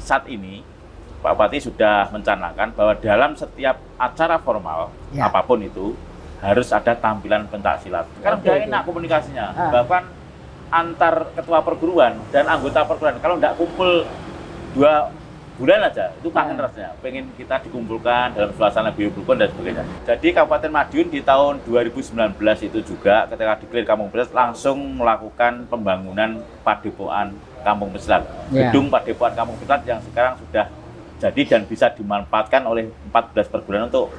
saat ini Pak Bupati sudah mencanangkan bahwa dalam setiap acara formal apapun itu harus ada tampilan pencak silat. Kan udah enak komunikasinya. Bahkan antar ketua perguruan dan anggota perguruan kalau nggak kumpul 2 bulan aja itu kangen rasanya, pengen kita dikumpulkan dalam suasana biorukun dan sebagainya. Jadi Kabupaten Madiun di tahun 2019 itu juga ketika declare Kampung Pesilat langsung melakukan pembangunan padepokan Kampung Pesilat. Gedung padepokan Kampung Pesilat yang sekarang sudah jadi dan bisa dimanfaatkan oleh 14 perguruan untuk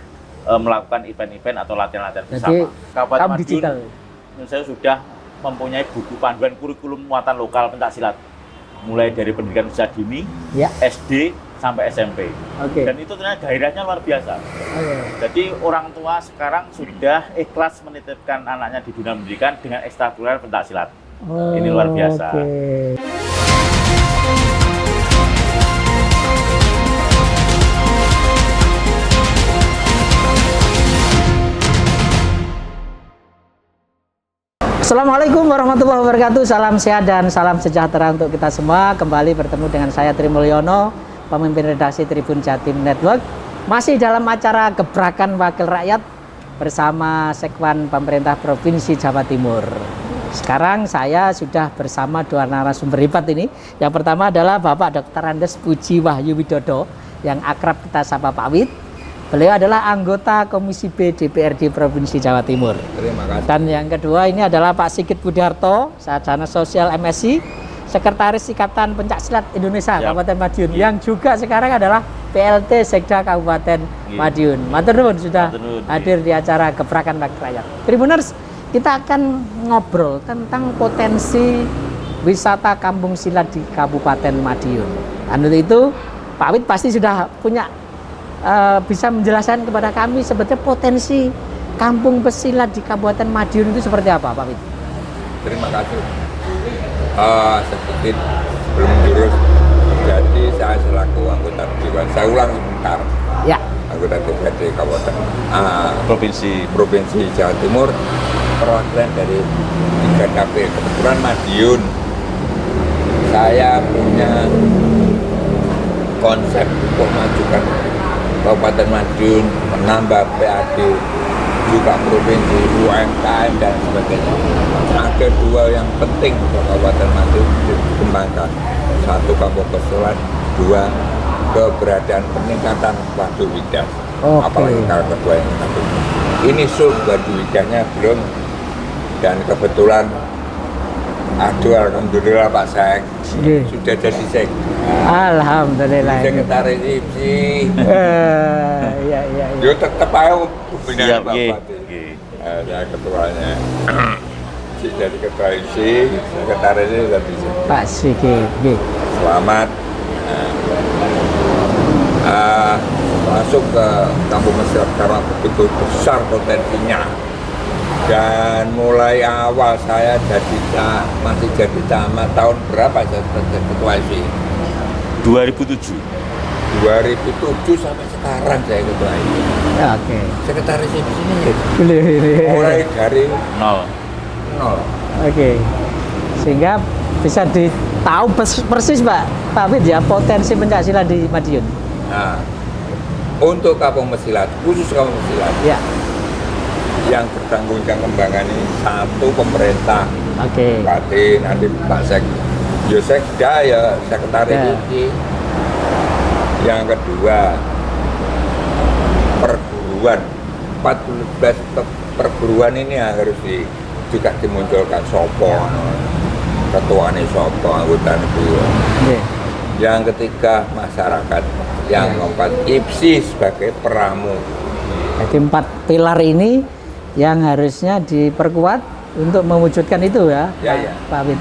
melakukan event-event atau latihan-latihan bersama. Kabupaten Madiun saya sudah mempunyai buku panduan kurikulum muatan lokal pencaksilat. Mulai dari pendidikan usia dini, SD sampai SMP. Dan itu ternyata gairahnya luar biasa. Jadi orang tua sekarang sudah ikhlas menitipkan anaknya di dunia pendidikan dengan ekstrakurikuler pencaksilat. Ini luar biasa. Assalamualaikum warahmatullahi wabarakatuh. Salam sehat dan salam sejahtera untuk kita semua. Kembali bertemu dengan saya Tri Mulyono, pemimpin redaksi Tribun Jatim Network. Masih dalam acara Gebrakan Wakil Rakyat bersama Sekwan Pemerintah Provinsi Jawa Timur. Sekarang saya sudah bersama 2 narasumber hebat ini. Yang pertama adalah Bapak Dr. Andes Puji Wahyu Widodo yang akrab kita sapa Pak Wid. Beliau adalah anggota Komisi B DPRD Provinsi Jawa Timur. Terima kasih. Dan yang kedua ini adalah Pak Sigit Budiarto, Sarjana Sosial MSI, Sekretaris Ikatan Pencaksilat Indonesia Kabupaten Madiun, yang juga sekarang adalah PLT Sekda Kabupaten Madiun. Matur nuwun sudah hadir di acara Gebrakan Wakil Rakyat. Tribuners, kita akan ngobrol tentang potensi wisata kampung silat di Kabupaten Madiun. Dan untuk itu Pak Wid pasti sudah punya bisa menjelaskan kepada kami sebetulnya potensi kampung pesilat di Kabupaten Madiun itu seperti apa, Pak Wid? Terima kasih. Seperti sebelum jurus, jadi saya selaku anggota Dewan, saya ulang sebentar. Ya. Anggota DPRD Kabupaten Provinsi Jawa Timur, perwakilan dari 3 dapil. Kebetulan Madiun, saya punya konsep untuk majukan Kabupaten Madiun, menambah PAD, juga provinsi, UMKM dan sebagainya. Ada 2 yang penting untuk Kabupaten Madiun dikembangkan. 1 kampung pesilat, 2 keberadaan peningkatan Wadu Widas. Apalagi kalau kedua yang satu. Ini Wadu Widasnya belum, dan kebetulan alhamdulillah Pak Sek sudah jadi Sek. Alhamdulillah. Sekretaris IPSI. Iya. Yo tetap ayo pembinaan Pak Bupati. Saya ketuanya. Dari ketua IPSI, sekretarisnya sudah bisa. Pak Sigit. Selamat. Masuk ke Kampung Pesilat karena begitu besar potensinya. Dan mulai awal saya masih jadi camat tahun berapa saya ketua IPSI? 2007 sampai sekarang saya ketua IPSI. Ya, Sekretaris IPSI ini mulai dari nol. Sehingga bisa ditahu persis Pak Wid ya potensi pencaksilat di Madiun. Nah, untuk kampung pesilat, khusus kampung pesilat. Ya. Yang bertanggung jawab kembangan ini 1 pemerintah, Bupati, nanti Pak Sek, Sekda ya sekretaris IPSI. Yang kedua perguruan, 14 perguruan ini harus juga dimunculkan sopo, ketuanya sopo, anggota negeri. Yang ketiga masyarakat, yang keempat IPSI sebagai peramu. Jadi 4 pilar ini yang harusnya diperkuat untuk mewujudkan itu ya, Pak Wid.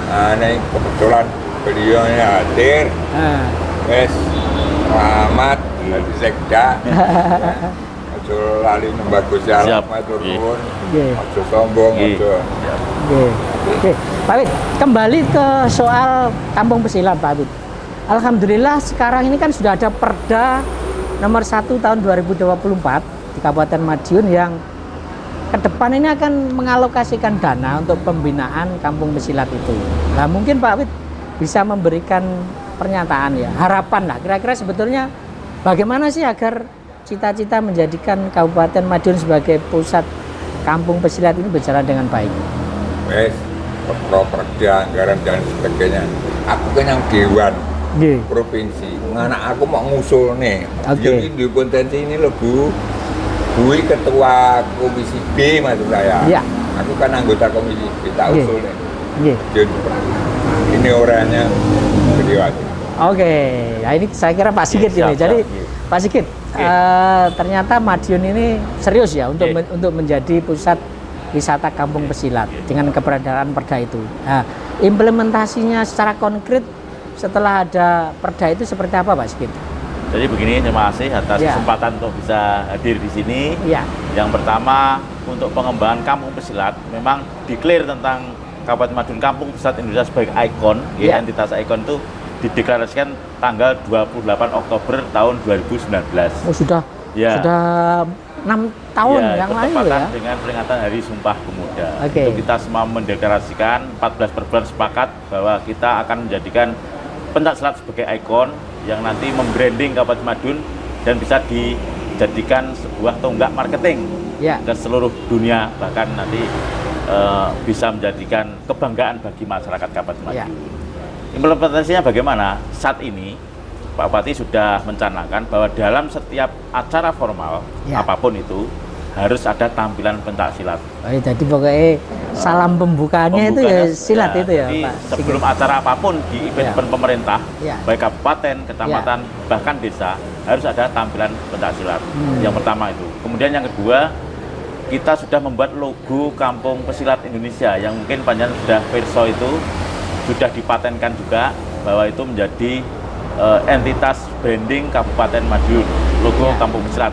Nah, ini kebetulan beliau hadir, selamat dari Sekda. Ojo lali membagus ya, matur nuwun. Ojo sombong, ojo. Pak Wid, kembali ke soal kampung pesilat, Pak Wid. Alhamdulillah sekarang ini kan sudah ada Perda nomor 1 tahun 2024 di Kabupaten Madiun yang ke depan ini akan mengalokasikan dana untuk pembinaan kampung pesilat itu. Nah, mungkin Pak Wid bisa memberikan pernyataan ya, harapan lah. Kira-kira sebetulnya bagaimana sih agar cita-cita menjadikan Kabupaten Madiun sebagai pusat kampung pesilat ini berjalan dengan baik? Wes, perda, anggaran dan sebagainya. Aku kan yang dewan provinsi. Anak aku mau ngusul nih. Jadi di potensi ini loh Bu. Bu ketua komisi B maksud saya. Iya. Aku kan anggota komisi B, tak usul nih. Jadi ini orangnya beliau. Oke, nah ini saya kira Pak Sigit ini. Jadi Pak Sigit, ternyata Madiun ini serius ya untuk menjadi pusat wisata kampung pesilat dengan keberadaan perda itu. Nah, implementasinya secara konkret setelah ada perda itu seperti apa Pak Sigit? Jadi begini, terima kasih atas kesempatan untuk bisa hadir di sini. Yang pertama, untuk pengembangan kampung pesilat, memang declare tentang Kabupaten Madiun Kampung Pesilat Indonesia sebagai ikon, entitas ikon itu dideklarasikan tanggal 28 Oktober tahun 2019. Oh sudah 6 tahun yang lalu ya? Dengan peringatan Hari Sumpah Pemuda. Itu kita semua mendeklarasikan, 14 perguruan sepakat bahwa kita akan menjadikan pencaksilat sebagai ikon yang nanti membranding Kabupaten Madiun dan bisa dijadikan sebuah tonggak marketing ke seluruh dunia, bahkan nanti bisa menjadikan kebanggaan bagi masyarakat Kabupaten Madiun. Implementasinya bagaimana? Saat ini Pak Bupati sudah mencanangkan bahwa dalam setiap acara formal apapun itu harus ada tampilan pencaksilat. Jadi pokoknya salam pembukaannya itu ya silat itu ya jadi Pak. Sebelum acara apapun di event pemerintah, baik kabupaten, kecamatan, bahkan desa, harus ada tampilan pencaksilat. Yang pertama itu. Kemudian yang kedua, kita sudah membuat logo Kampung Pesilat Indonesia yang mungkin panjang sudah perso itu sudah dipatenkan juga bahwa itu menjadi entitas branding Kabupaten Madiun, logo Kampung Pesilat.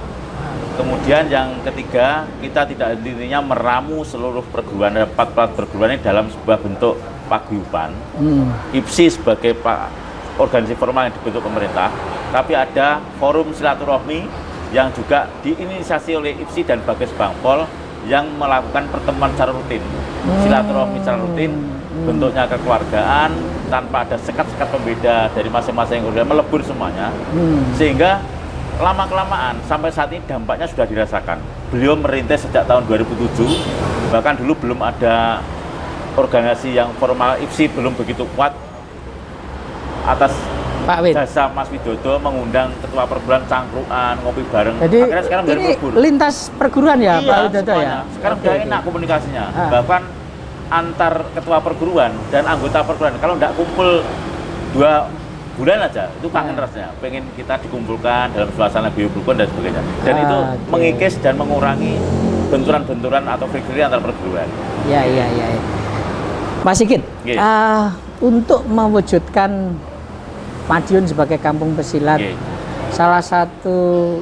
Kemudian yang ketiga, kita tidak intinya meramu seluruh perguruan, ada 4 perguruan ini dalam sebuah bentuk paguyuban. IPSI sebagai organisasi formal yang dibentuk pemerintah, tapi ada forum silaturahmi yang juga diinisiasi oleh IPSI dan Bages Bangpol yang melakukan pertemuan secara rutin. Silaturahmi secara rutin, bentuknya kekeluargaan, tanpa ada sekat-sekat pembeda dari masing-masing keluarga, melebur semuanya. Sehingga lama-kelamaan sampai saat ini dampaknya sudah dirasakan. Beliau merintis sejak tahun 2007, bahkan dulu belum ada organisasi yang formal, IPSI belum begitu kuat. Atas jasa Mas Widodo mengundang ketua perguruan cangkruan, ngopi bareng. Jadi akhirnya sekarang ini lintas perguruan ya Pak Widodo ya? Sekarang udah enak komunikasinya. Bahkan antar ketua perguruan dan anggota perguruan, kalau nggak kumpul 2 bulan aja, itu kangen rasanya. Pengen kita dikumpulkan dalam suasana biobrukan dan sebagainya. Dan itu mengikis dan mengurangi benturan-benturan atau friksi antar perguruan. Ya. Mas Sigit, untuk mewujudkan Madiun sebagai kampung pesilat, salah satu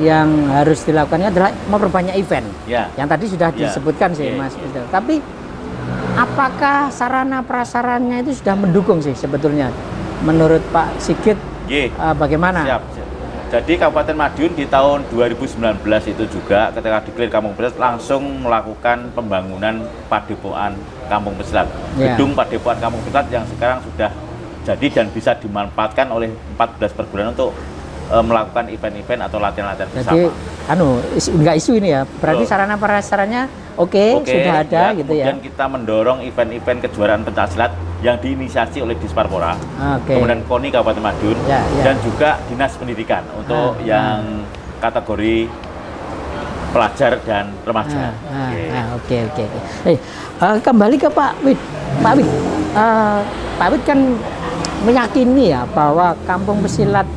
yang harus dilakukannya adalah memperbanyak event. Yang tadi sudah disebutkan sih Mas. Tapi apakah sarana prasarannya itu sudah mendukung sih sebetulnya? Menurut Pak Sigit, bagaimana? Siap. Jadi Kabupaten Madiun di tahun 2019 itu juga ketika declare Kampung Pesilat langsung melakukan pembangunan padepokan Kampung Pesilat. Gedung padepokan Kampung Pesilat yang sekarang sudah jadi dan bisa dimanfaatkan oleh 14 perguruan untuk melakukan event-event atau latihan-latihan bersama. Jadi, nggak isu ini ya, berarti sarana prasarannya sudah ada gitu ya. Kemudian kita mendorong event-event kejuaraan pencaksilat yang diinisiasi oleh Disparpora, kemudian KONI Kabupaten Madiun, dan juga Dinas Pendidikan untuk yang kategori pelajar dan remaja. Oke. Kembali ke Pak Wid. Pak Wid kan meyakini ya bahwa kampung pesilat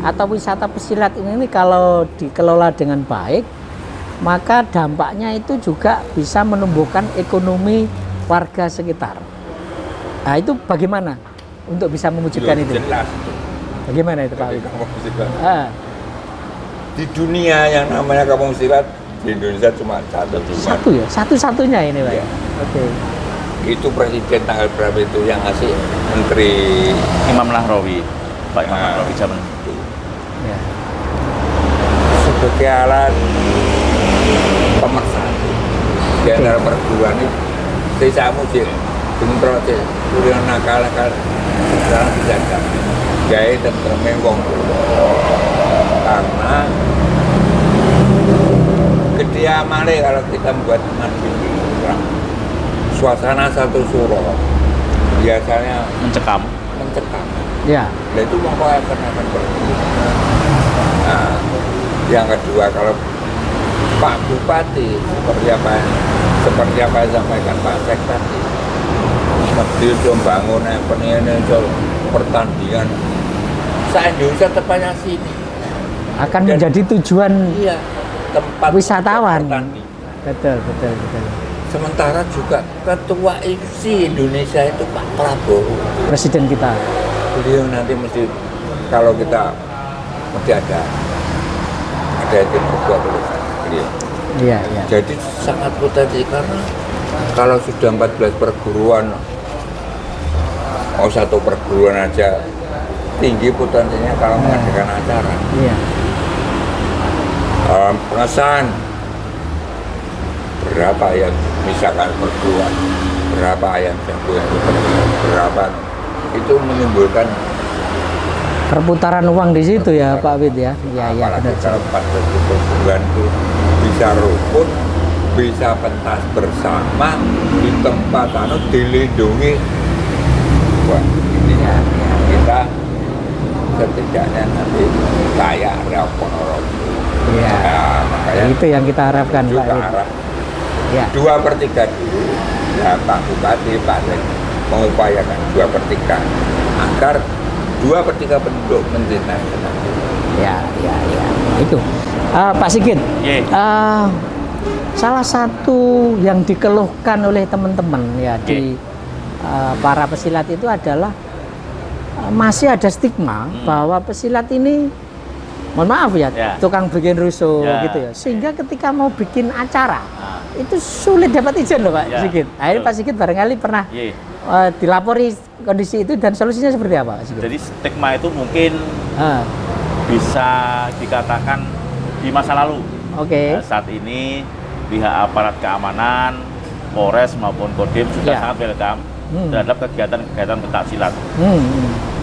atau wisata pesilat ini kalau dikelola dengan baik, maka dampaknya itu juga bisa menumbuhkan ekonomi warga sekitar. Nah itu bagaimana untuk bisa mewujudkan itu? Jelas. Bagaimana itu Pak? Di dunia yang namanya kampung pesilat di Indonesia cuma satu ya, satu-satunya ini Pak. Itu presiden tanggal berapa itu yang ngasih Menteri Imam Nahrawi, Pak Imam Nahrawi zaman itu. Sebagai alat pemersatu di antara perguruan itu, saya muji dengan proses kuliah nakal sekarang bisa jadi gaya tentreme wong karena kediamannya kalau kita buat Madiun suasana satu suro biasanya mencekam. Ya. Nah itu mau akan pergi. Nah, yang kedua kalau Pak Bupati seperti apa yang disampaikan Pak Sek tadi, mesti membangun pertandingan se-Indonesia tepatnya sini Akan menjadi tujuan tempat wisatawan. pertandingan. Betul. Sementara juga ketua IFSI Indonesia itu Pak Prabowo, Presiden kita. beliau nanti mesti kalau kita mesti ada itu ketua beliau. Iya. Jadi sangat potensi karena kalau sudah 14 perguruan, satu perguruan aja tinggi potensinya kalau mengadakan acara. Iya. Pengesahan berapa yang misalkan perguruan, berapa yang jago yang berapa itu menimbulkan Perputaran uang di situ ya Pak Wid ya. Iya apalagi benar. kalau 14 perguruan itu bisa rukun, bisa pentas bersama di tempat dilindungi. Wah, ini kita setidaknya nanti kayak rapor. Iya. Nah, makanya Itu yang kita harapkan Pak juga Wid. harap Ya. 2/3 dulu ya Pak Bupati Pak Lek mengupayakan 2/3 agar 2/3 penduduk mencintai. Ya. Itu. Pak Sigit. Salah satu yang dikeluhkan oleh teman-teman ya di para pesilat itu adalah masih ada stigma bahwa pesilat ini, mohon maaf ya, tukang bikin rusuh gitu ya. Sehingga ketika mau bikin acara itu sulit dapat izin loh Pak Sigit. Nah, ini Pak Sigit barangkali pernah dilapori kondisi itu dan solusinya seperti apa Pak Sigit? Jadi stigma itu mungkin bisa dikatakan di masa lalu. Oke. Saat ini pihak aparat keamanan, Polres maupun Kodim sudah sangat welcome terhadap kegiatan pencak silat.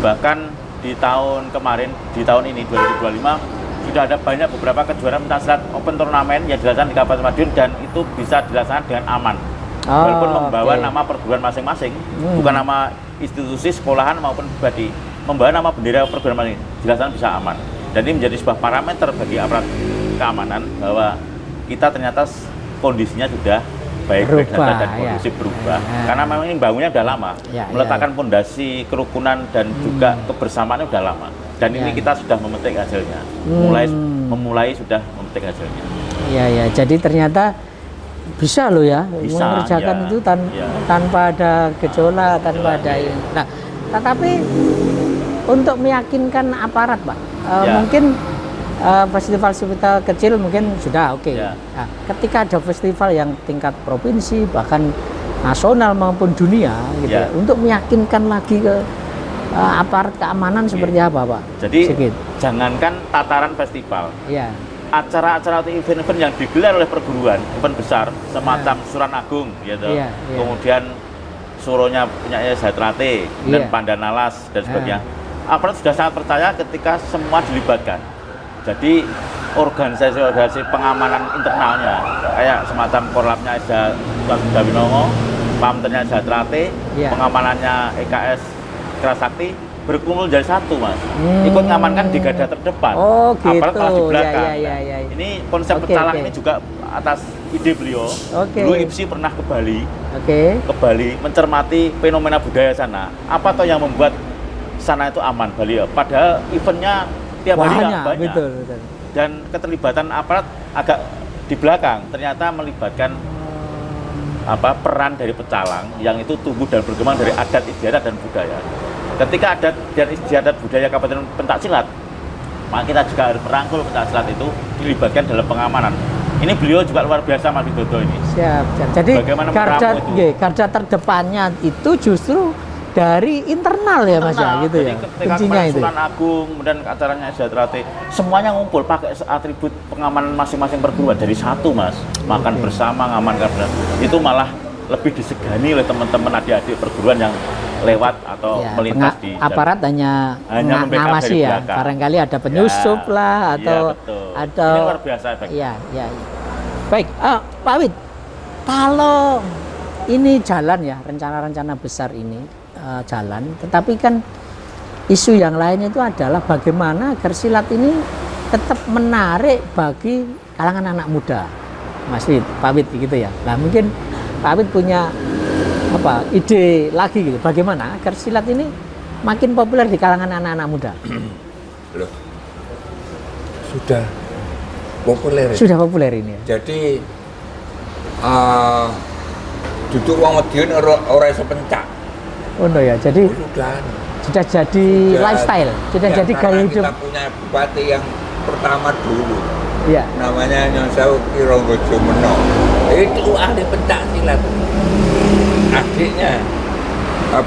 Bahkan di tahun kemarin, di tahun ini 2025 sudah ada banyak beberapa kejuaraan pencak silat open turnamen yang dilaksanakan di Kabupaten Madiun dan itu bisa dilaksanakan dengan aman. Walaupun membawa nama perguruan masing-masing, bukan nama institusi sekolahan maupun pribadi, membawa nama bendera perguruan masing-masing, dilaksanakan bisa aman. Dan ini menjadi sebuah parameter bagi aparat keamanan bahwa kita ternyata kondisinya sudah baik-baik saja dan kondusif berubah. Karena memang ini bangunnya udah lama, meletakkan fondasi kerukunan dan juga kebersamaannya udah lama. Dan ini kita sudah memetik hasilnya, memulai sudah memetik hasilnya. Iya, jadi ternyata bisa loh ya mengerjakan itu tanpa ada gejolak, tanpa ada ini. Nah, tetapi untuk meyakinkan aparat Pak, mungkin festival-festival kecil mungkin sudah oke. Nah, ketika ada festival yang tingkat provinsi bahkan nasional maupun dunia gitu ya, untuk meyakinkan lagi ke aparat keamanan seperti apa Pak? Jadi Sigit. Jangankan tataran festival, acara-acara atau event-event yang digelar oleh perguruan, event besar semacam Suran Agung gitu, kemudian suronya punya Zatrate dan Pandanalas dan sebagainya, aparat sudah sangat percaya ketika semua dilibatkan. Jadi organisasi pengamanan internalnya kayak semacam korlapnya Dawinongo, pamternya Zatrate, pengamanannya EKS Kerasakti berkumpul jadi satu Mas, ikut ngamankan di garda terdepan, aparat malah di belakang. Ini konsep pecalang ini juga atas ide beliau. Dulu IPSI pernah ke Bali, mencermati fenomena budaya sana. Apa toh yang membuat sana itu aman Bali? Padahal eventnya tiap hari banyak. Betul. Dan keterlibatan aparat agak di belakang, ternyata melibatkan peran dari pecalang yang itu tumbuh dan berkembang dari adat istiadat dan budaya. Ketika adat dan istiadat budaya Kabupaten Pencaksilat, maka kita juga harus merangkul Pencaksilat itu dilibatkan dalam pengamanan. Ini beliau juga luar biasa Mas Widodo ini. Siap. Jadi garda terdepannya itu justru dari internal ya Mas ya, gitu ya. Kuncinya itu. Suran Agung, kemudian acaranya Zatrate, semuanya ngumpul pakai atribut pengamanan masing-masing perguruan dari satu Mas. Makan bersama, ngamankan bersama. Itu malah lebih disegani oleh teman-teman adik-adik perguruan yang lewat atau Ya, melintas di aparat hanya membackup ngawasi dari ya. belakang. Barangkali ada penyusup Ya, lah iya, atau betul. atau Ini luar biasa efeknya. Iya, iya. Iya. Baik, Pak Wid, kalau ini jalan ya, rencana-rencana besar ini jalan, tetapi kan isu yang lain itu adalah bagaimana agar silat ini tetap menarik bagi kalangan anak muda, Mas Wid, Pak Wid gitu ya. Nah mungkin Pak Wid punya apa ide lagi gitu, bagaimana agar silat ini makin populer di kalangan anak-anak muda? Loh, sudah populer. Sudah populer ini ya? Jadi duduk wong Madiun ora iso pencak. Oh no ya, jadi sudah jadi lifestyle, sudah ya, jadi gaya hidup. Kita punya bupati yang pertama dulu, Iya. namanya Nyonsau Kironggo Jumeno. Itu ahli pencak silat. Adiknya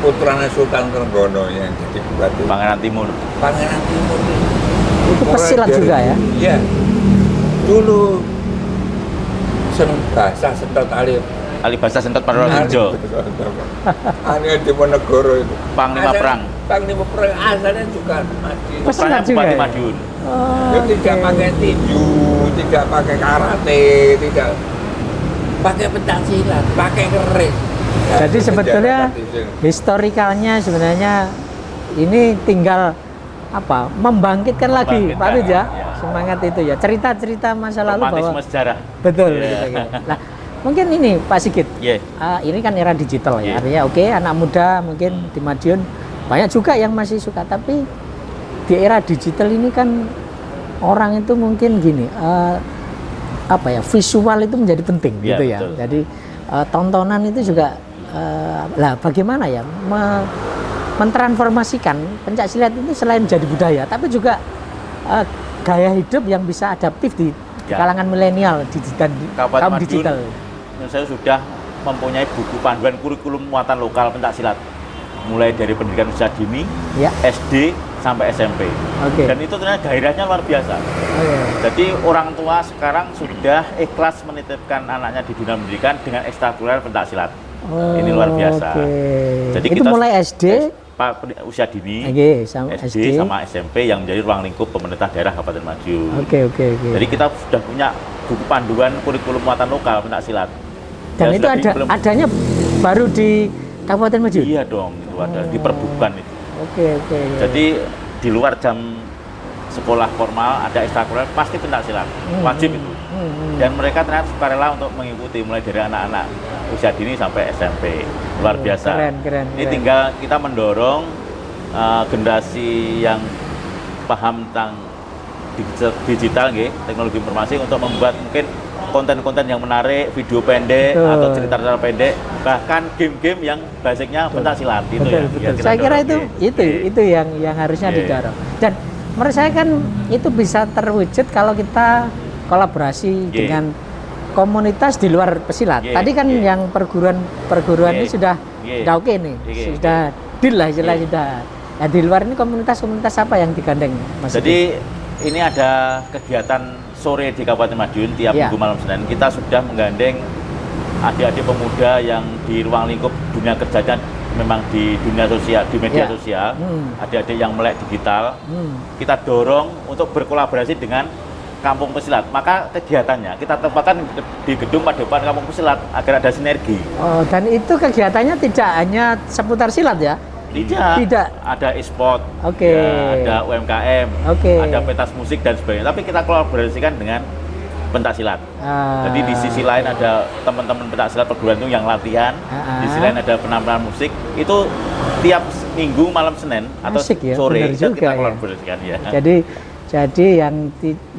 putranya Sultan Trenggono yang jadi bupati. Pangeran Timur. Pangeran Timur. Itu pesilat juga ya? Iya. Dulu seneng bahasa sentot alif. Alibasa Sentot Parorojo. Ane di Monegoro itu. Panglima Perang. Panglima Perang asalnya juga Madiun. Pesilat juga Bupati ya? Madiun. Dia tidak pakai tinju, tidak pakai karate, tidak pakai pencak silat, pakai keris. Jadi sebetulnya historikalnya sebenarnya ini tinggal apa membangkitkan lagi Pak Wid ya, semangat itu ya, cerita-cerita masa lalu bahwa Romantisme sejarah. betul Yeah. gitu. Nah mungkin ini Pak Sigit, Yeah. ini kan era digital ya, Yeah. artinya oke, anak muda mungkin di Madiun banyak juga yang masih suka, tapi di era digital ini kan orang itu mungkin gini, apa ya, visual itu menjadi penting Yeah, gitu ya. betul. Jadi tontonan itu juga lah bagaimana ya mentransformasikan pencak silat itu selain jadi budaya, tapi juga gaya hidup yang bisa adaptif di Ya. kalangan milenial dan Kabupaten kaum Madiun, digital. Saya sudah mempunyai buku panduan kurikulum muatan lokal pencak silat, mulai dari pendidikan usia dini, Ya. SD sampai SMP. Oke. Dan itu ternyata gairahnya luar biasa. Oke. Jadi orang tua sekarang sudah ikhlas menitipkan anaknya di dunia pendidikan dengan ekstrakurikuler pencak silat. Ini luar biasa. Oke. Jadi Itu kita mulai SD, usia dini, Oke, sama SD SD. sama SMP yang menjadi ruang lingkup pemerintah daerah Kabupaten Madiun. Oke. Jadi kita sudah punya buku panduan kurikulum muatan lokal pencak silat. Dan Ya, itu sudah adanya baru di Kabupaten Madiun. Iya dong, itu ada diperbukan itu. Oke. Jadi di luar jam sekolah formal ada ekstrakurikuler pasti pencak silat, wajib itu. Dan mereka ternyata sukarela untuk mengikuti mulai dari anak-anak usia dini sampai SMP. Luar biasa. Keren. Ini tinggal kita mendorong generasi yang paham tentang digital, teknologi informasi untuk membuat mungkin konten-konten yang menarik, video pendek atau cerita-cerita pendek, bahkan game-game yang basicnya pencak silat itu ya. Betul. Biar kita Saya kira dorong, itu yang harusnya didorong. Dan menurut saya kan itu bisa terwujud kalau kita kolaborasi dengan komunitas di luar pesilat. Tadi kan yang perguruan ini sudah oke nih, sudah deal lah istilahnya sudah. Nah di luar ini komunitas apa yang digandeng, Mas? Jadi ini ada kegiatan sore di Kabupaten Madiun tiap minggu malam Senin. Kita sudah menggandeng adik-adik pemuda yang di ruang lingkup dunia kerjanya memang di dunia sosial, di media sosial, adik-adik yang melek digital. Kita dorong untuk berkolaborasi dengan Kampung Pesilat. Maka kegiatannya kita tempatkan di gedung Padepokan Kampung Pesilat agar ada sinergi. Oh, dan itu kegiatannya tidak hanya seputar silat ya? Tidak. Ada e-sport, Oke. ada UMKM, Oke. ada pentas musik dan sebagainya. Tapi kita kolaborasikan dengan pencak silat. Jadi di sisi lain ada teman-teman pencak silat perguruan tinggi yang latihan, di sisi lain ada penampilan musik. Itu tiap minggu malam Senin atau sore kita kolaborasikan ya. Jadi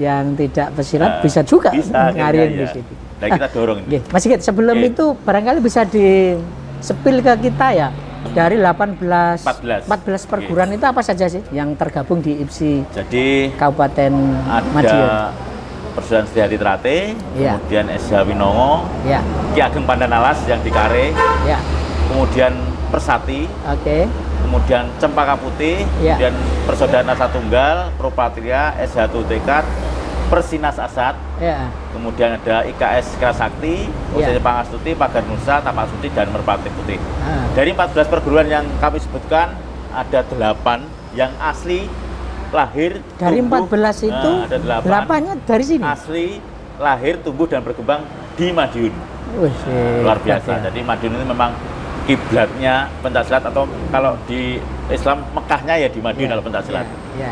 yang tidak pesilat bisa juga ngariin di situ. Nah, kita dorong ini. Mas Sigit, sebelum itu barangkali bisa di-spill ke kita ya. Dari 14 perguruan itu apa saja sih yang tergabung di IPSI Jadi Kabupaten Madiun? Ada Perguruan Setiadi Trate, kemudian SH Winongo, Ki Ageng Pandanalas yang di Kare, kemudian Persati, kemudian Cempaka Putih, kemudian Persaudaraan Asa Tunggal, Propatria, SH Tutekat, Persinas Asad, Ya. kemudian ada IKS Kerasakti, OCC Pangastuti, Pagar Nusa, Tapak Suci, dan Merpati Putih. Dari 14 perguruan yang kami sebutkan, ada 8 yang asli lahir dari tumbuh, 14 itu ada 8-nya dari sini. asli lahir tumbuh dan berkembang di Madiun. Luar biasa. Jadi Madiun ini memang kiblatnya pencaksilat, atau kalau di Islam Mekahnya ya di Madiun kalau pencaksilat. Iya.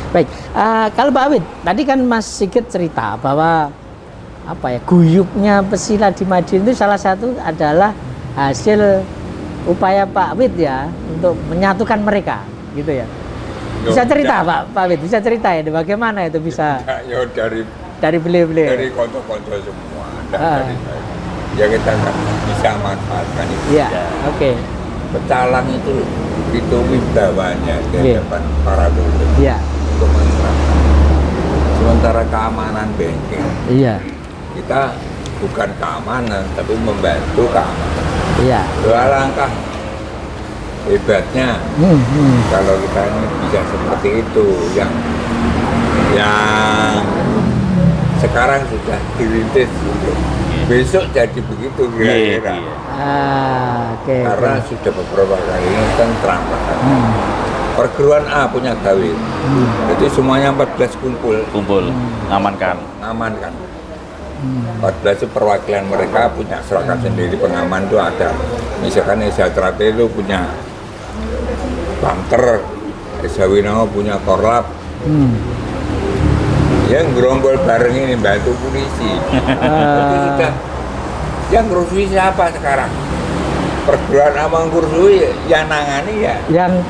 Baik, kalau Pak Awid, tadi kan Mas Sigit cerita bahwa guyupnya pesilat di Madiun itu salah satu adalah hasil upaya Pak Awid ya untuk menyatukan mereka, gitu ya. Bisa cerita Pak Awid, bisa cerita ya bagaimana itu bisa? Ya dari beliau-beliau. Dari konco-konco semua. Dari saya. Ya kita kan bisa manfaatkan itu. Iya, oke. Pecalang itu wibawanya di depan para guru. Iya. Untuk menerapkan. Sementara keamanan banking, kita bukan keamanan tapi membantu keamanan. Iya. Alangkah hebatnya kalau kita ini bisa seperti itu, yang sekarang sudah dirintis untuk besok jadi begitu kira-kira. Karena sudah beberapa kali ini tentram. Perguruan A punya gawe, jadi semuanya 14 kumpul, amankan. 14 itu perwakilan mereka punya seragam sendiri, pengaman itu ada. Misalkan Esa Trate itu punya banter, Esa Winawa punya korlap. Yang gerombol bareng ini bantu polisi. Itu sudah. Yang ngerusui siapa sekarang? Perguruan Amang Kursui yang nangani ya. Yang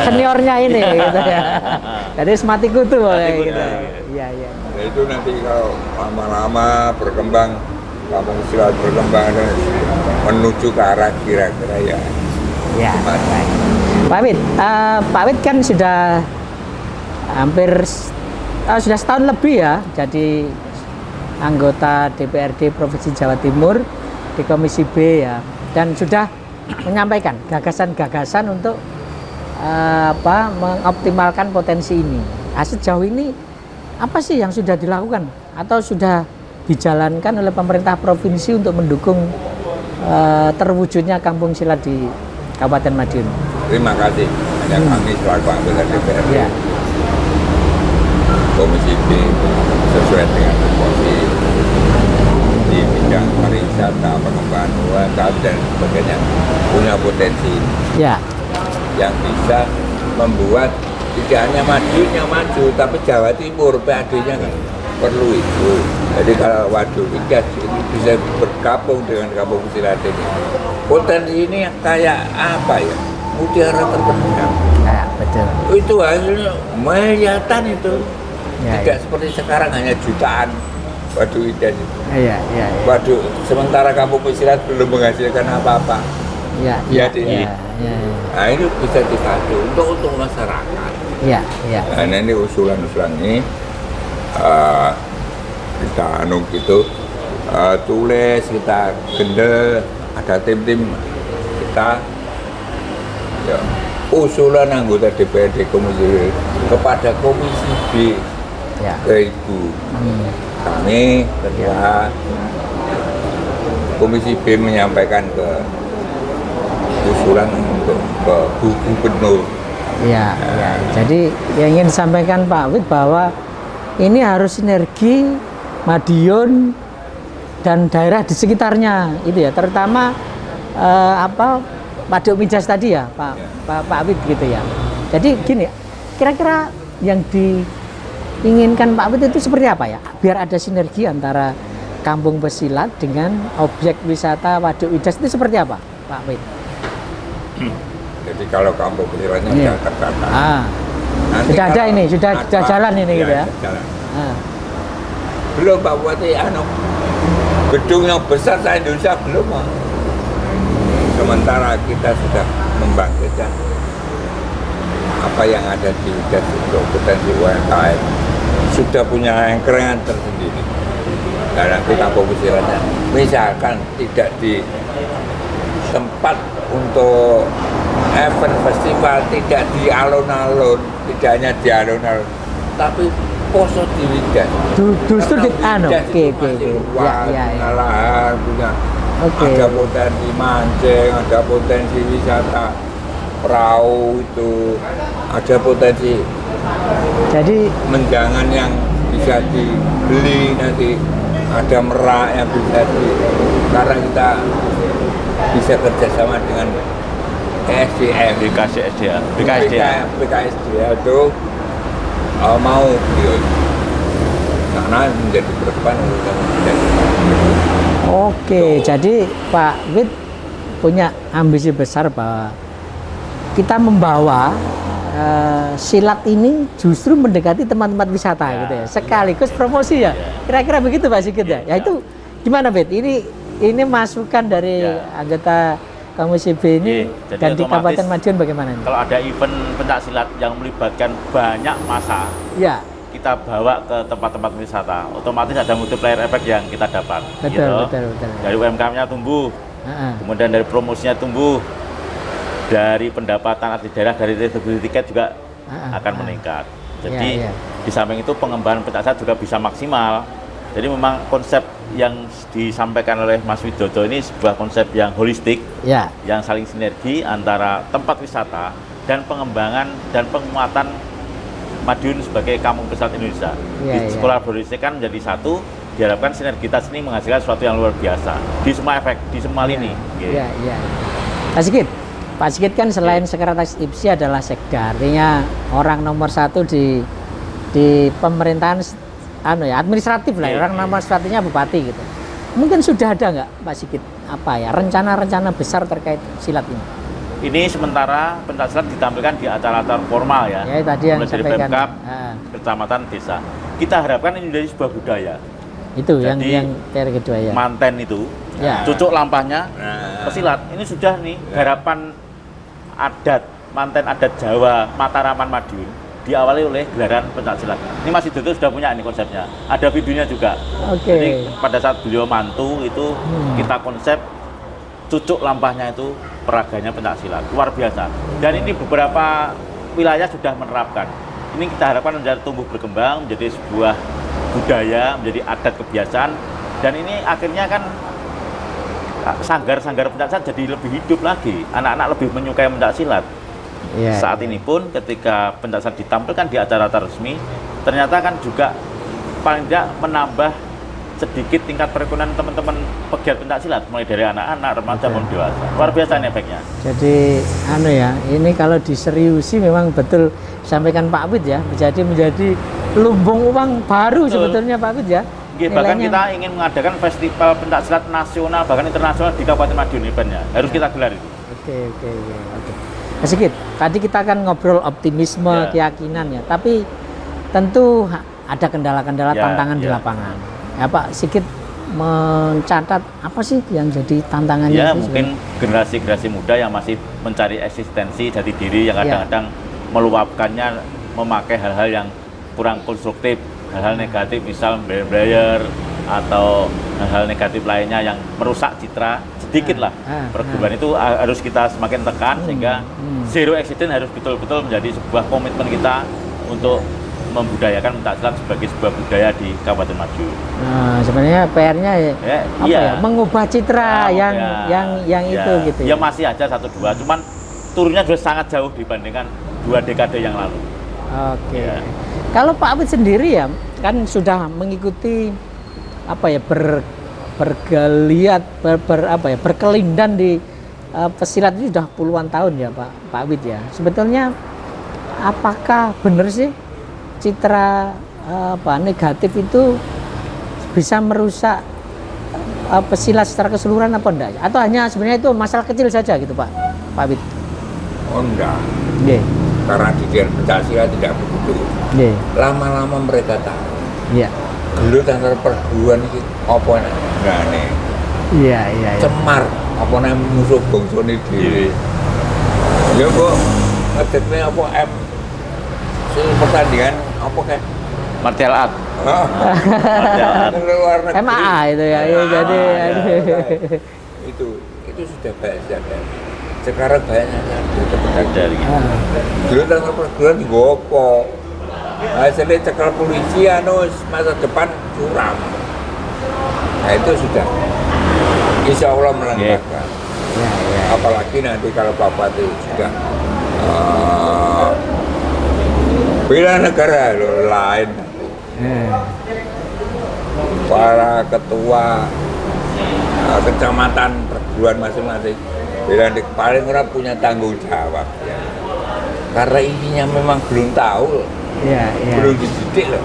seniornya ini gitu ya. Jadi semati kutu boleh gitu. Iya. Nah, itu nanti kalau lama-lama berkembang, kampung silat berkembang dan menuju ke arah kira-kira ya. Ya. Pak Awid kan sudah hampir sudah setahun lebih ya jadi anggota DPRD Provinsi Jawa Timur di Komisi B ya, dan sudah menyampaikan gagasan-gagasan untuk mengoptimalkan potensi ini. Sejauh ini apa sih yang sudah dilakukan atau sudah dijalankan oleh pemerintah provinsi untuk mendukung terwujudnya kampung silat di Kabupaten Madiun? Terima kasih. Hanya kami selaku anggota DPRD Komisi B sesuai dengan tupoksi di bidang pariwisata, pengembangan UMKM dan sebagainya punya potensi yang bisa membuat tidak hanya Madiun yang maju, tapi Jawa Timur PAD-nya kan perlu itu. Jadi kalau Waduk Wigas ini bisa bergabung dengan kampung silat ini, potensi ini kayak apa ya? Mutiara terbenam. Betul. Itu hasilnya miliaran itu. Tidak seperti sekarang hanya jutaan waduk ikan itu. Waduk sementara kampung pesilat belum menghasilkan apa-apa. Nah ini bisa dipakai untuk masyarakat. Nah ini usulan-usulan ini kita gitu, tulis, kita gendel, ada tim-tim kita. Usulan anggota DPRD Komisi kepada Komisi B ke Ibu. Kami ketua Komisi B menyampaikan ke usulan untuk ke Bu Gubernur. Jadi yang ingin disampaikan Pak Awid bahwa ini harus sinergi Madiun dan daerah di sekitarnya itu ya, terutama Waduk Migas tadi ya Pak Awid gitu ya. Jadi gini, kira-kira yang diinginkan Pak Awid itu seperti apa ya? Biar ada sinergi antara kampung pesilat dengan objek wisata Waduk Migas itu seperti apa Pak Awid? Jadi kalau kampung pesilatnya sudah tertata. Sudah ada ini, sudah jalan ini gitu ya. Jalan. Belum Pak Bupati, gedung yang besar se-Indonesia belum. Sementara kita sudah membangkitkan apa yang ada di untuk potensi UMKM, sudah punya angkringan tersendiri. Dan nanti kampung pesilatnya, misalkan tidak di tempat untuk event festival, tidak di alun-alun, tidak hanya di alun-alun, tapi poso diwidas. Justru di oke. Ya. Pengalaman punya. Oke. Ada potensi mancing, ada potensi wisata perahu itu, ada potensi. Jadi menjangan yang bisa dibeli nanti, ada merak yang bisa sekarang kita bisa kerjasama dengan SDM, BKSDA itu mau karena menjadi berdepan untuk Oke, jadi Pak Wid punya ambisi besar bahwa kita membawa silat ini justru mendekati tempat-tempat wisata gitu ya, sekaligus promosi ya. Kira-kira begitu Pak Sigit ya. Ya itu gimana Bet? Ini masukan dari anggota Komisi B ini dan di Kabupaten Madiun bagaimana ini? Kalau ada event pencaksilat yang melibatkan banyak massa, kita bawa ke tempat-tempat wisata, otomatis ada multiplier effect yang kita dapat. Betul. Dari UMKM-nya tumbuh, kemudian dari promosinya tumbuh, dari pendapatan atlet daerah, dari distribusi tiket juga akan meningkat. Jadi di samping itu pengembangan pencaksilat juga bisa maksimal. Jadi memang konsep yang disampaikan oleh Mas Widodo ini sebuah konsep yang holistik, yang saling sinergi antara tempat wisata dan pengembangan dan penguatan Madiun sebagai kampung pencilat Indonesia. Dikolaborasikan menjadi satu, diharapkan sinergitas ini menghasilkan sesuatu yang luar biasa di semua efek, di semua lini. Pak Sigit kan selain sekretaris IPSI adalah sekda, artinya orang nomor satu di pemerintahan administratif lah, orang nomor satunya bupati gitu. Mungkin sudah ada nggak Pak Sigit rencana-rencana besar terkait silat ini? Ini sementara pencaksilat ditampilkan di acara-acara formal ya. Tadi yang mulai dari Pemkab, kecamatan, desa. Kita harapkan ini menjadi sebuah budaya. Itu jadi, yang kedua ya. Manten itu, cucuk lampahnya, pesilat. Ini sudah nih garapan adat, manten adat Jawa, Mataraman Madiun, diawali oleh gelaran pencaksilat. Ini Mas Widodo sudah punya ini konsepnya. Ada videonya juga. Jadi pada saat beliau mantu itu kita konsep cucuk lampahnya itu peraganya pencaksilat. Luar biasa. Dan ini beberapa wilayah sudah menerapkan. Ini kita harapkan menjadi tumbuh berkembang, menjadi sebuah budaya, menjadi adat kebiasaan. Dan ini akhirnya kan sanggar-sanggar pencaksilat jadi lebih hidup lagi. Anak-anak lebih menyukai pencaksilat. Saat ini pun ketika pencaksilat ditampilkan di acara-acara resmi, ternyata kan juga paling tidak menambah sedikit tingkat perekonomian teman-teman pegiat pencaksilat, mulai dari anak-anak, remaja maupun dewasa. Luar biasa ini efeknya. Jadi ini kalau diseriusi memang betul sampaikan Pak Wid ya, menjadi lumbung uang baru sebetulnya Pak Wid ya. Bahkan kita ingin mengadakan festival pencaksilat nasional bahkan internasional di Kabupaten Madiun eventnya. Harus kita gelar itu. Oke. Mas Sigit, tadi kita akan ngobrol optimisme, keyakinan ya, tapi tentu ada kendala-kendala tantangan di lapangan. Ya Pak Sigit mencatat apa sih yang jadi tantangannya? Ya mungkin generasi-generasi muda yang masih mencari eksistensi jati diri, yang kadang-kadang meluapkannya memakai hal-hal yang kurang konstruktif, hal-hal negatif, misal membayar atau hal-hal negatif lainnya yang merusak citra sedikit lah. Perguruan itu harus kita semakin tekan sehingga zero accident harus betul-betul menjadi sebuah komitmen kita untuk membudayakan pencaksilat sebagai sebuah budaya di Kabupaten Madiun. Nah, sebenarnya PR-nya mengubah citra yang itu gitu. Ya masih aja 1-2, cuman turunnya sudah sangat jauh dibandingkan 2 dekade yang lalu. Oke. Kalau Pak Wid sendiri ya kan sudah mengikuti bergeliat berkelindan di pesilat itu sudah puluhan tahun ya Pak Wid ya. Sebetulnya apakah benar sih citra negatif itu bisa merusak pesilat secara keseluruhan apa enggak? Atau hanya sebenarnya itu masalah kecil saja gitu Pak Wid? Oh enggak. Karena didikan pencaksilat tidak begitu. Lama-lama mereka tahu. Gelut antar perguruan ini apa enggak aneh. Cemar apa namanya musuh bangsane dhewe. Ya kok ngedekne apa pertandingan apa kayak martial art. MA itu ya. Jadi itu sudah banyak. Sekarang banyak yang dari dulu tanpa perguruan di gopo hasilnya cekel polisi masa depan suram. Nah itu sudah insya Allah melengkapi. Apalagi nanti kalau Pak Bupati sudah bela negara lain. Para ketua kecamatan perguruan masing-masing bela paling orang punya tanggung jawab ya. Karena ininya memang belum tahu, belum dididik loh.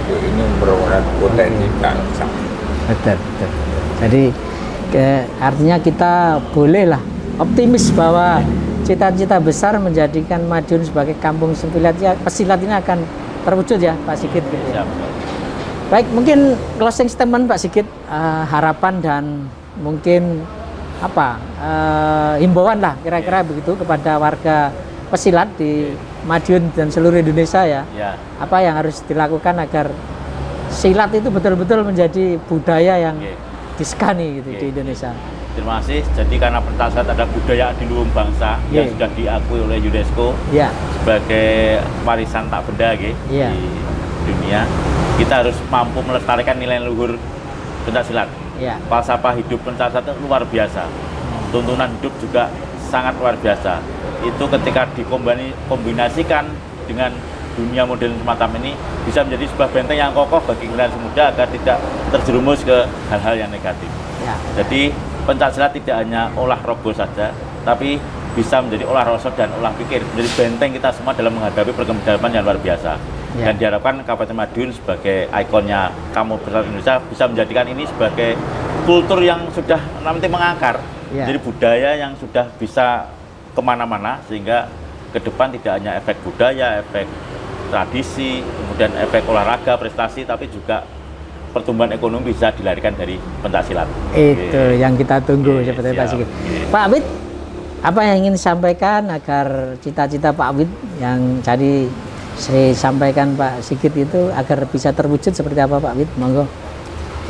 Ini merupakan potensi bangsa. Betul. Jadi artinya kita bolehlah optimis bahwa cita-cita besar menjadikan Madiun sebagai kampung pesilat ini akan terwujud ya Pak Sigit. Gitu ya. Baik, mungkin closing statement Pak Sigit, harapan dan mungkin himbauan lah kira-kira begitu kepada warga pesilat di Madiun dan seluruh Indonesia ya. Apa yang harus dilakukan agar silat itu betul-betul menjadi budaya yang disegani gitu di Indonesia. Terima kasih. Jadi karena pencaksilat adalah budaya adiluhung bangsa yang sudah diakui oleh UNESCO sebagai warisan tak benda di dunia, kita harus mampu melestarikan nilai luhur pencaksilat. Falsafah hidup pencaksilat itu luar biasa. Tuntunan hidup juga sangat luar biasa. Itu ketika dikombinasikan dengan dunia modern semacam ini bisa menjadi sebuah benteng yang kokoh bagi generasi muda agar tidak terjerumus ke hal-hal yang negatif. Jadi pencaksilat tidak hanya olah rogo saja, tapi bisa menjadi olah rasa dan olah pikir, menjadi benteng kita semua dalam menghadapi perkembangan yang luar biasa. Dan diharapkan Kabupaten Madiun sebagai ikonnya kampung pesilat Indonesia bisa menjadikan ini sebagai kultur yang sudah nanti mengakar, jadi budaya yang sudah bisa kemana-mana, sehingga ke depan tidak hanya efek budaya, efek tradisi, kemudian efek olahraga, prestasi, tapi juga pertumbuhan ekonomi bisa dilarikan dari pencaksilat. Itu yang kita tunggu seperti Pak Sigit. Pak Awid, apa yang ingin disampaikan agar cita-cita Pak Awid yang tadi saya sampaikan Pak Sigit itu agar bisa terwujud seperti apa Pak Awid? Monggo.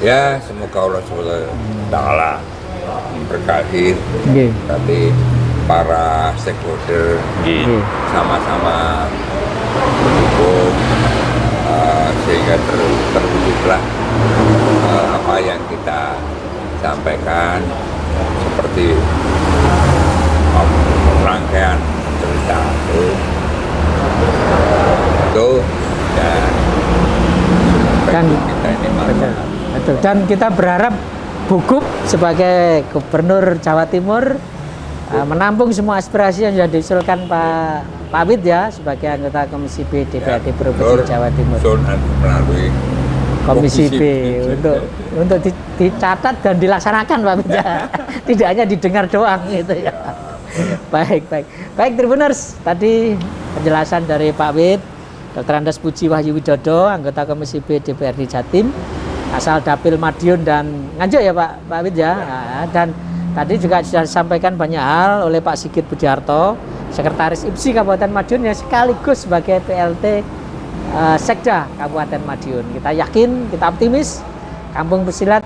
Ya, semoga Allah SWT memberkahi. Tapi para stakeholder sama-sama mendukung sehingga terwujudlah apa yang kita sampaikan, seperti rangkaian cerita itu dan kita ini betul. Dan kita berharap Bukup sebagai Gubernur Jawa Timur menampung semua aspirasi yang sudah diusulkan Pak Awid ya sebagai anggota Komisi B DPRD Provinsi Jawa Timur. Melalui Komisi B untuk dicatat dan dilaksanakan Pak Awid ya. Tidak hanya didengar doang gitu ya. Baik Tribuners, tadi penjelasan dari Pak Awid, Dr. Andes Puji Wahyu Widodo, anggota Komisi B DPRD Jatim, asal Dapil Madiun dan Nganjuk ya Pak Awid ya. Dan tadi juga sudah disampaikan banyak hal oleh Pak Sigit Pudiarto, Sekretaris IPSI Kabupaten Madiun yang sekaligus sebagai PLT Sekda Kabupaten Madiun. Kita yakin, kita optimis kampung pesilat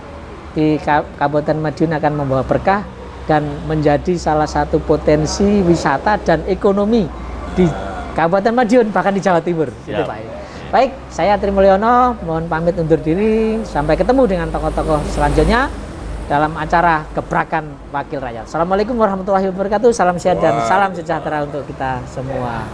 di Kabupaten Madiun akan membawa berkah dan menjadi salah satu potensi wisata dan ekonomi di Kabupaten Madiun, bahkan di Jawa Timur. Itu Pak. Baik, saya Tri Mulyono, mohon pamit undur diri. Sampai ketemu dengan tokoh-tokoh selanjutnya dalam acara Gebrakan Wakil Rakyat. Assalamualaikum warahmatullahi wabarakatuh. Salam sehat dan salam sejahtera untuk kita semua.